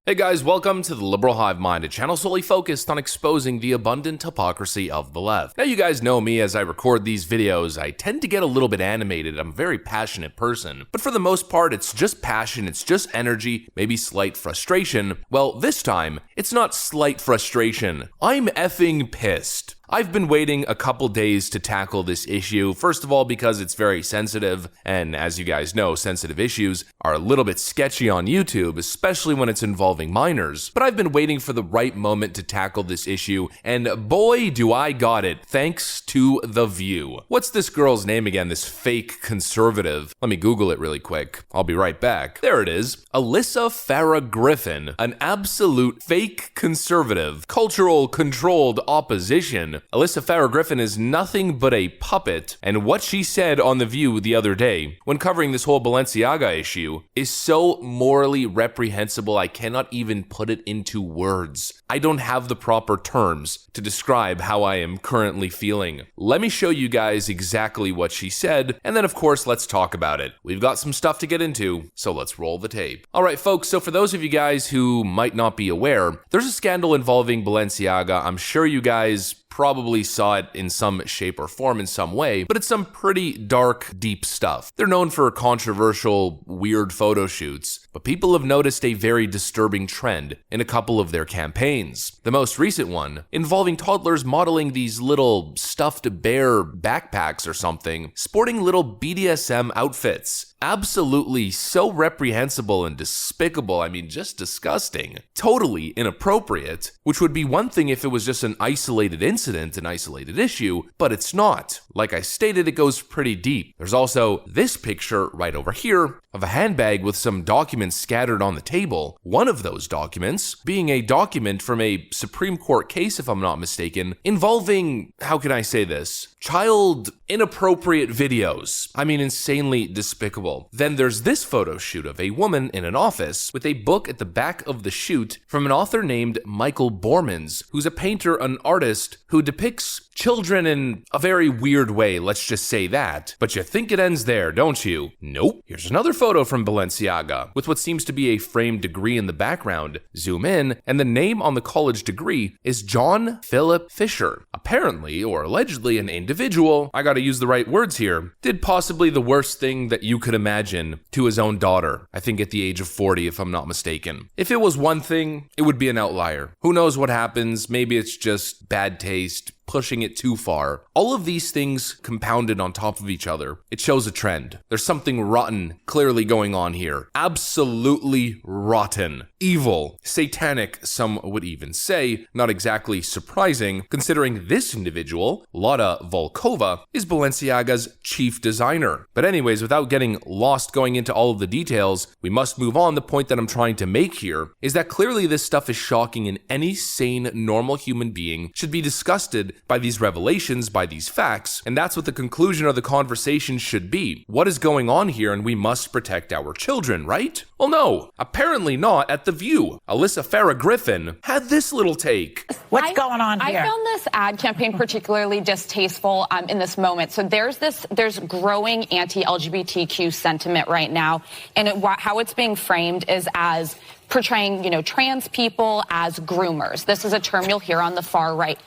Hey guys, welcome to the Liberal Hive Mind, a channel solely focused on exposing the abundant hypocrisy of the left. Now you guys know me, as I record these videos, I tend to get a little bit animated. I'm a very passionate person, but for the most part it's just passion, it's just energy, maybe slight frustration. Well, this time, it's not slight frustration. I'm effing pissed. I've been waiting a couple days to tackle this issue, first of all because it's very sensitive, and as you guys know, sensitive issues are a little bit sketchy on YouTube, especially when it's involving minors. But I've been waiting for the right moment to tackle this issue, and boy do I got it, thanks to The View. What's this girl's name again, this fake conservative? Let me Google it really quick. I'll be right back. There it is. Alyssa Farah Griffin, an absolute fake conservative, cultural controlled opposition. Alyssa Farah Griffin is nothing but a puppet, and what she said on The View the other day, when covering this whole Balenciaga issue, is so morally reprehensible I cannot even put it into words. I don't have the proper terms to describe how I am currently feeling. Let me show you guys exactly what she said, and then of course let's talk about it. We've got some stuff to get into, so let's roll the tape. Alright folks, so for those of you guys who might not be aware, there's a scandal involving Balenciaga. I'm sure you guys probably saw it in some shape or form in some way, but it's some pretty dark, deep stuff. They're known for controversial, weird photo shoots, but people have noticed a very disturbing trend in a couple of their campaigns. The most recent one, involving toddlers modeling these little stuffed bear backpacks or something, sporting little BDSM outfits. Absolutely so reprehensible and despicable, I mean just disgusting. Totally inappropriate, which would be one thing if it was just an isolated incident, an isolated issue, but it's not. Like I stated, it goes pretty deep. There's also this picture right over here of a handbag with some documents scattered on the table. One of those documents being a document from a Supreme Court case, if I'm not mistaken, involving, how can I say this? Child inappropriate videos. I mean, insanely despicable. Then there's this photo shoot of a woman in an office with a book at the back of the shoot from an author named Michael Bormans, who's a painter, an artist who depicts children in a very weird way, let's just say that. But you think it ends there, don't you? Nope. Here's another photo from Balenciaga with what seems to be a framed degree in the background. Zoom in, and the name on the college degree is John Philip Fisher. Apparently, or allegedly, an individual, I gotta use the right words here, did possibly the worst thing that you could imagine to his own daughter, I think at the age of 40 if I'm not mistaken. If it was one thing, it would be an outlier. Who knows what happens, maybe it's just bad taste, pushing it too far. All of these things compounded on top of each other, it shows a trend. There's something rotten clearly going on here. Absolutely rotten. Evil. Satanic, some would even say. Not exactly surprising, considering this individual, Lada Volkova, is Balenciaga's chief designer. But anyways, without getting lost going into all of the details, we must move on. The point that I'm trying to make here is that clearly this stuff is shocking, and any sane, normal human being should be disgusted by these revelations, by these facts, and that's what the conclusion of the conversation should be. What is going on here, and we must protect our children, right? Well, no, apparently not at The View. Alyssa Farah Griffin had this little take. What's going on here? I found this ad campaign particularly distasteful in this moment. So there's growing anti-LGBTQ sentiment right now, and how it's being framed is as portraying, trans people as groomers. This is a term you'll hear on the far right.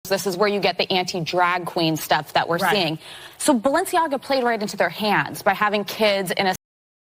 This is where you get the anti-drag queen stuff that we're seeing. So Balenciaga played right into their hands by having kids in a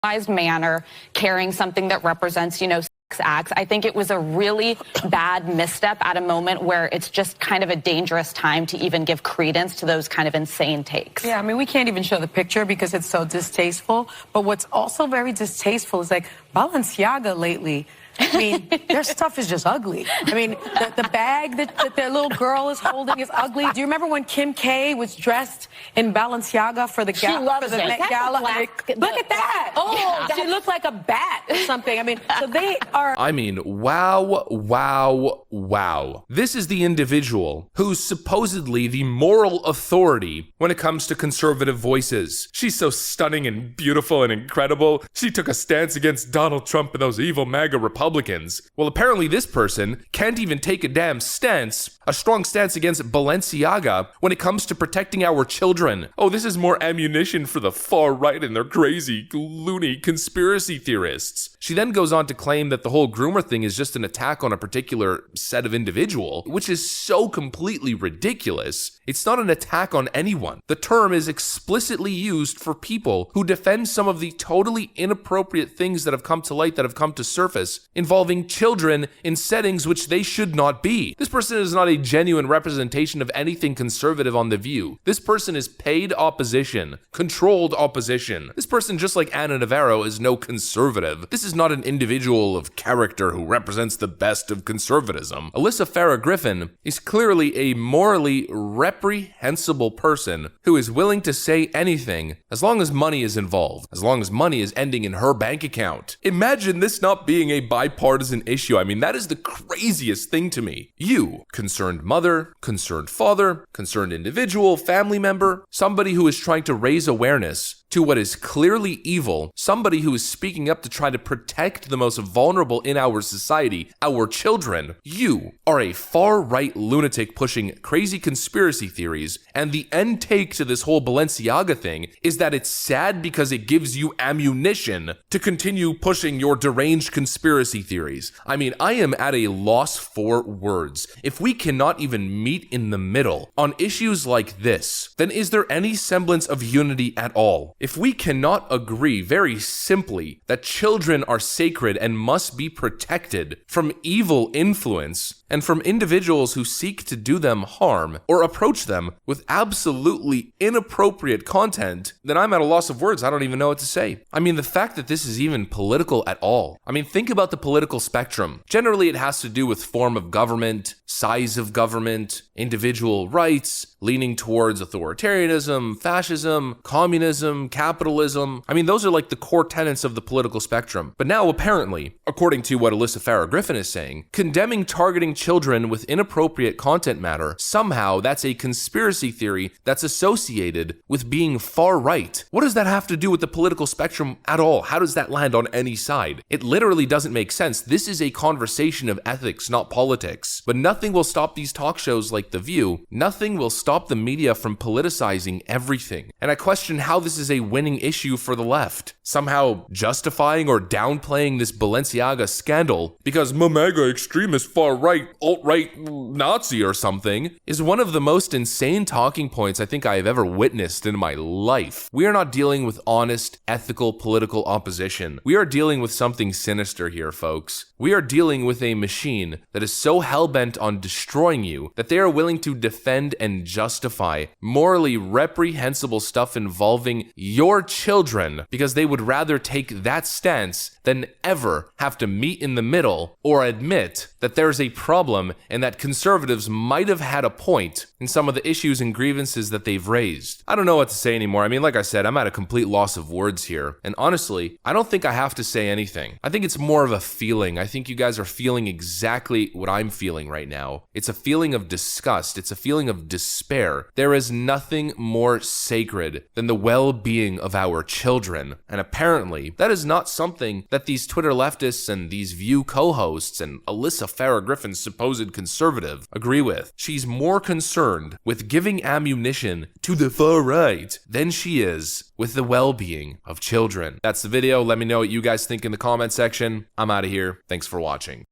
sexualized manner carrying something that represents, sex acts. I think it was a really bad misstep at a moment where it's just kind of a dangerous time to even give credence to those kind of insane takes. Yeah, I mean, we can't even show the picture because it's so distasteful. But what's also very distasteful is like Balenciaga lately, I mean, their stuff is just ugly. I mean, the bag that their little girl is holding is ugly. Do you remember when Kim K was dressed in Balenciaga for the Met Gala? Look at that. Oh, she looked like a bat or something. I mean, so they are... I mean, wow, wow, wow. This is the individual who's supposedly the moral authority when it comes to conservative voices. She's so stunning and beautiful and incredible. She took a stance against Donald Trump and those evil MAGA Republicans. Republicans. Well, apparently this person can't even take a damn stance, a strong stance against Balenciaga when it comes to protecting our children. Oh, this is more ammunition for the far right and their crazy, loony conspiracy theorists. She then goes on to claim that the whole groomer thing is just an attack on a particular set of individual, which is so completely ridiculous. It's not an attack on anyone. The term is explicitly used for people who defend some of the totally inappropriate things that have come to light, that have come to surface, involving children in settings which they should not be. This person is not a genuine representation of anything conservative on The View. This person is paid opposition, controlled opposition. This person, just like Ana Navarro, is no conservative. This is not an individual of character who represents the best of conservatism. Alyssa Farah Griffin is clearly a morally reprehensible person who is willing to say anything as long as money is involved, as long as money is ending in her bank account. Imagine this not being a bipartisan issue. I mean, that is the craziest thing to me. You, concerned mother, concerned father, concerned individual, family member, somebody who is trying to raise awareness to what is clearly evil, somebody who is speaking up to try to protect the most vulnerable in our society, our children. You are a far-right lunatic pushing crazy conspiracy theories, and the end take to this whole Balenciaga thing is that it's sad because it gives you ammunition to continue pushing your deranged conspiracy theories. I mean, I am at a loss for words. If we cannot even meet in the middle on issues like this, then is there any semblance of unity at all? If we cannot agree very simply that children are sacred and must be protected from evil influence and from individuals who seek to do them harm or approach them with absolutely inappropriate content, then I'm at a loss of words. I don't even know what to say. I mean, the fact that this is even political at all. I mean, think about the political spectrum. Generally, it has to do with form of government, size of government, individual rights, leaning towards authoritarianism, fascism, communism, capitalism. I mean, those are like the core tenets of the political spectrum. But now, apparently, according to what Alyssa Farah Griffin is saying, condemning targeting children with inappropriate content matter, somehow that's a conspiracy theory that's associated with being far right. What does that have to do with the political spectrum at all? How does that land on any side? It literally doesn't make sense. This is a conversation of ethics, not politics. But nothing will stop these talk shows like The View. Nothing will stop the media from politicizing everything. And I question how this is a winning issue for the left. Somehow justifying or downplaying this Balenciaga scandal because MAGA extremist far right, alt-right Nazi or something is one of the most insane talking points I think I have ever witnessed in my life. We are not dealing with honest, ethical, political opposition. We are dealing with something sinister here, folks. We are dealing with a machine that is so hell-bent on destroying you that they are willing to defend and justify morally reprehensible stuff involving your children because they would rather take that stance than ever have to meet in the middle or admit that there's a problem and that conservatives might have had a point in some of the issues and grievances that they've raised. I don't know what to say anymore. I mean, like I said, I'm at a complete loss of words here. And honestly, I don't think I have to say anything. I think it's more of a feeling. I think you guys are feeling exactly what I'm feeling right now. It's a feeling of disgust. It's a feeling of despair. There is nothing more sacred than the well-being of our children. And apparently, that is not something that these Twitter leftists and these View co-hosts and Alyssa Farah Griffin's supposed conservative agree with. She's more concerned with giving ammunition to the far right than she is with the well-being of children. That's the video. Let me know what you guys think in the comment section. I'm out of here. Thanks for watching.